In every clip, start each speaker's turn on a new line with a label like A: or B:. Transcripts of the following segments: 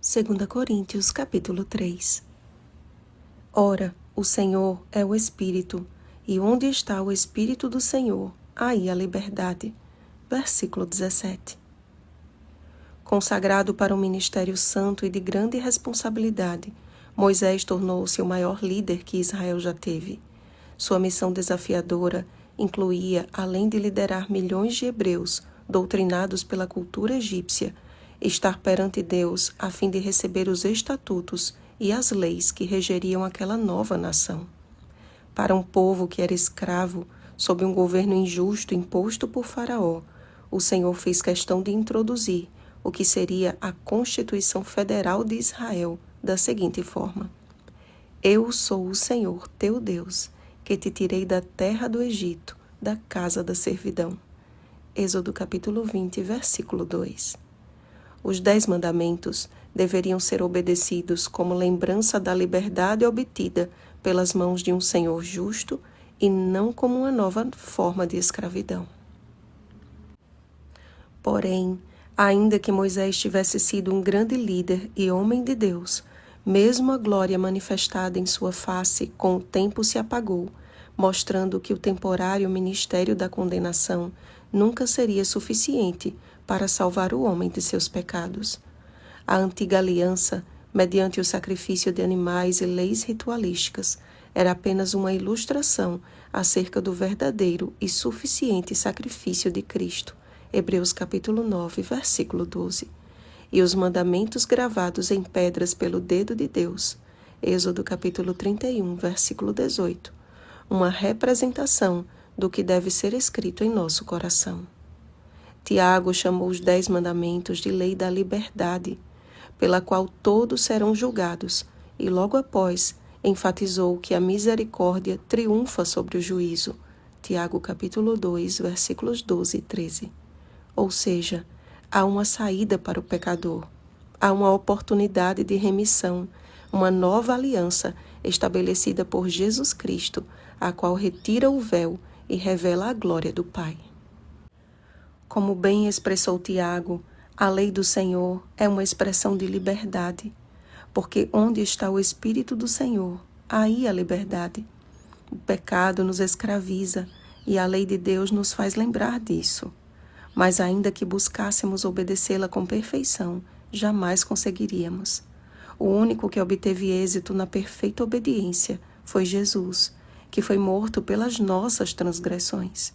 A: 2 Coríntios, capítulo 3. Ora, o Senhor é o Espírito, e onde está o Espírito do Senhor, aí a liberdade. Versículo 17. Consagrado para um ministério santo e de grande responsabilidade, Moisés tornou-se o maior líder que Israel já teve. Sua missão desafiadora incluía, além de liderar milhões de hebreus doutrinados pela cultura egípcia, estar perante Deus a fim de receber os estatutos e as leis que regeriam aquela nova nação. Para um povo que era escravo, sob um governo injusto imposto por Faraó, o Senhor fez questão de introduzir o que seria a Constituição Federal de Israel da seguinte forma: Eu sou o Senhor, teu Deus, que te tirei da terra do Egito, da casa da servidão. Êxodo capítulo 20, versículo 2. Os 10 mandamentos deveriam ser obedecidos como lembrança da liberdade obtida pelas mãos de um Senhor justo e não como uma nova forma de escravidão. Porém, ainda que Moisés tivesse sido um grande líder e homem de Deus, mesmo a glória manifestada em sua face com o tempo se apagou, mostrando que o temporário ministério da condenação nunca seria suficiente para salvar o homem de seus pecados. A antiga aliança, mediante o sacrifício de animais e leis ritualísticas, era apenas uma ilustração acerca do verdadeiro e suficiente sacrifício de Cristo. Hebreus capítulo 9, versículo 12. E os mandamentos gravados em pedras pelo dedo de Deus. Êxodo capítulo 31, versículo 18. Uma representação do que deve ser escrito em nosso coração. Tiago chamou os 10 mandamentos de lei da liberdade, pela qual todos serão julgados, e logo após enfatizou que a misericórdia triunfa sobre o juízo. Tiago capítulo 2, versículos 12 e 13. Ou seja, há uma saída para o pecador, há uma oportunidade de remissão, uma nova aliança estabelecida por Jesus Cristo, a qual retira o véu e revela a glória do Pai. Como bem expressou Tiago, a lei do Senhor é uma expressão de liberdade, porque onde está o Espírito do Senhor, aí a liberdade. O pecado nos escraviza e a lei de Deus nos faz lembrar disso. Mas ainda que buscássemos obedecê-la com perfeição, jamais conseguiríamos. O único que obteve êxito na perfeita obediência foi Jesus, que foi morto pelas nossas transgressões.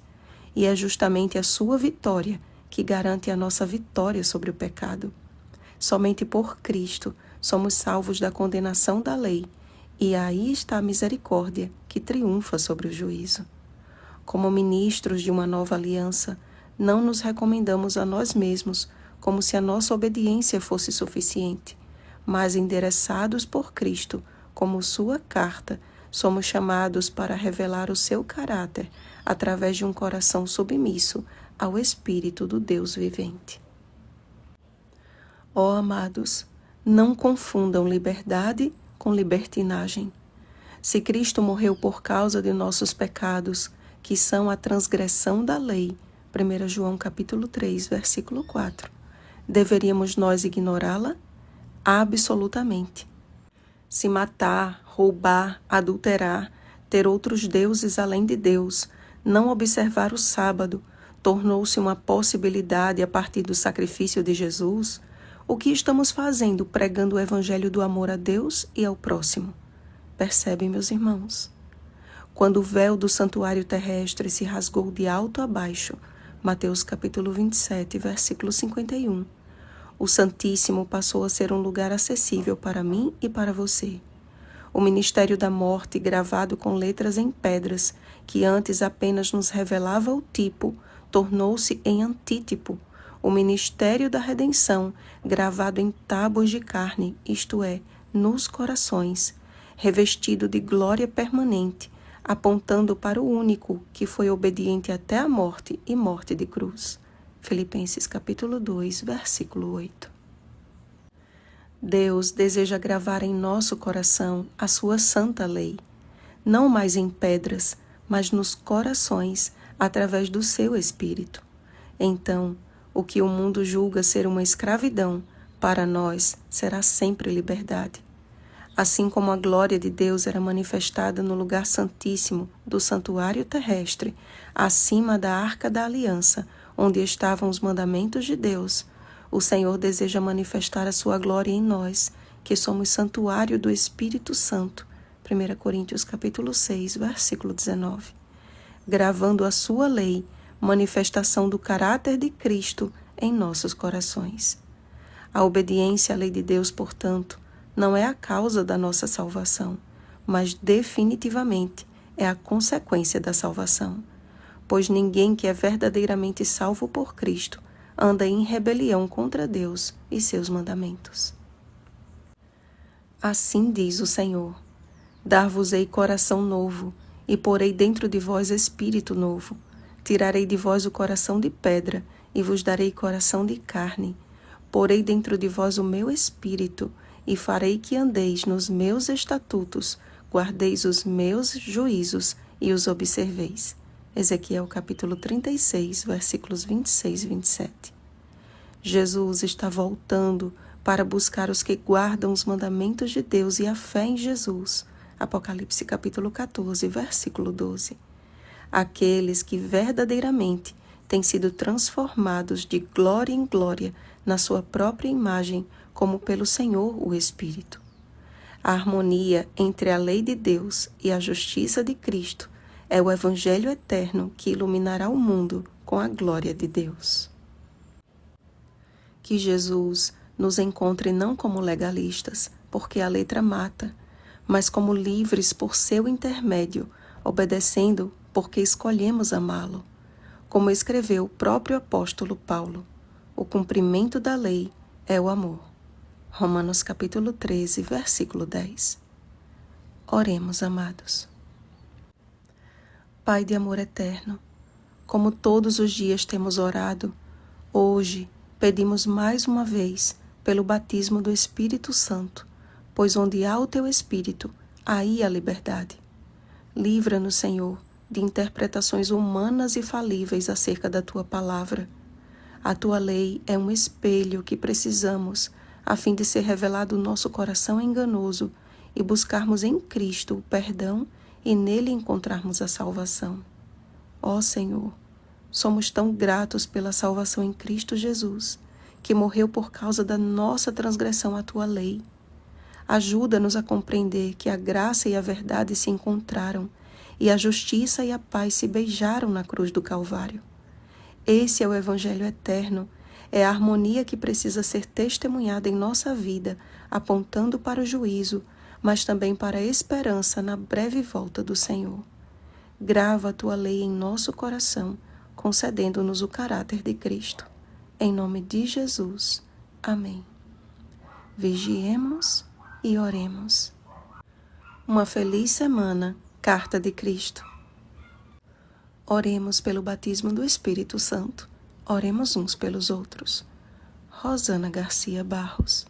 A: E é justamente a sua vitória que garante a nossa vitória sobre o pecado. Somente por Cristo somos salvos da condenação da lei, e aí está a misericórdia que triunfa sobre o juízo. Como ministros de uma nova aliança, não nos recomendamos a nós mesmos como se a nossa obediência fosse suficiente, mas endereçados por Cristo como sua carta, somos chamados para revelar o seu caráter através de um coração submisso ao Espírito do Deus vivente. Ó amados, não confundam liberdade com libertinagem. Se Cristo morreu por causa de nossos pecados, que são a transgressão da lei, 1 João capítulo 3, versículo 4, deveríamos nós ignorá-la? Absolutamente. Se matar, roubar, adulterar, ter outros deuses além de Deus, não observar o sábado, tornou-se uma possibilidade a partir do sacrifício de Jesus, o que estamos fazendo pregando o evangelho do amor a Deus e ao próximo? Percebem, meus irmãos? Quando o véu do santuário terrestre se rasgou de alto a baixo, Mateus capítulo 27, versículo 51, o Santíssimo passou a ser um lugar acessível para mim e para você. O ministério da morte, gravado com letras em pedras, que antes apenas nos revelava o tipo, tornou-se em antítipo. O ministério da redenção, gravado em tábuas de carne, isto é, nos corações, revestido de glória permanente, apontando para o único que foi obediente até a morte e morte de cruz. Filipenses capítulo 2, versículo 8. Deus deseja gravar em nosso coração a sua santa lei, não mais em pedras, mas nos corações, através do seu Espírito. Então, o que o mundo julga ser uma escravidão para nós será sempre liberdade. Assim como a glória de Deus era manifestada no lugar santíssimo do santuário terrestre, acima da arca da aliança, onde estavam os mandamentos de Deus, o Senhor deseja manifestar a sua glória em nós, que somos santuário do Espírito Santo. 1 Coríntios capítulo 6, versículo 19. Gravando a sua lei, manifestação do caráter de Cristo em nossos corações. A obediência à lei de Deus, portanto, não é a causa da nossa salvação, mas definitivamente é a consequência da salvação. Pois ninguém que é verdadeiramente salvo por Cristo anda em rebelião contra Deus e seus mandamentos. Assim diz o Senhor: dar-vos-ei coração novo, e porei dentro de vós espírito novo. Tirarei de vós o coração de pedra, e vos darei coração de carne. Porei dentro de vós o meu espírito, e farei que andeis nos meus estatutos, guardeis os meus juízos e os observeis. Ezequiel capítulo 36, versículos 26 e 27. Jesus está voltando para buscar os que guardam os mandamentos de Deus e a fé em Jesus. Apocalipse capítulo 14, versículo 12. Aqueles que verdadeiramente têm sido transformados de glória em glória na sua própria imagem, como pelo Senhor o Espírito. A harmonia entre a lei de Deus e a justiça de Cristo é o Evangelho eterno que iluminará o mundo com a glória de Deus. Que Jesus nos encontre não como legalistas, porque a letra mata, mas como livres por seu intermédio, obedecendo porque escolhemos amá-lo. Como escreveu o próprio apóstolo Paulo, o cumprimento da lei é o amor. Romanos capítulo 13, versículo 10. Oremos, amados. Pai de amor eterno, como todos os dias temos orado, hoje pedimos mais uma vez pelo batismo do Espírito Santo, pois onde há o teu Espírito, aí há liberdade. Livra-nos, Senhor, de interpretações humanas e falíveis acerca da tua palavra. A tua lei é um espelho que precisamos, a fim de ser revelado o nosso coração enganoso e buscarmos em Cristo o perdão e nele encontrarmos a salvação. Ó Senhor, somos tão gratos pela salvação em Cristo Jesus, que morreu por causa da nossa transgressão à tua lei. Ajuda-nos a compreender que a graça e a verdade se encontraram e a justiça e a paz se beijaram na cruz do Calvário. Esse é o Evangelho eterno, é a harmonia que precisa ser testemunhada em nossa vida, apontando para o juízo, mas também para a esperança na breve volta do Senhor. Grava a tua lei em nosso coração, concedendo-nos o caráter de Cristo. Em nome de Jesus. Amém. Vigiemos e oremos. Uma feliz semana, Carta de Cristo. Oremos pelo batismo do Espírito Santo. Oremos uns pelos outros. Rosana Garcia Barros.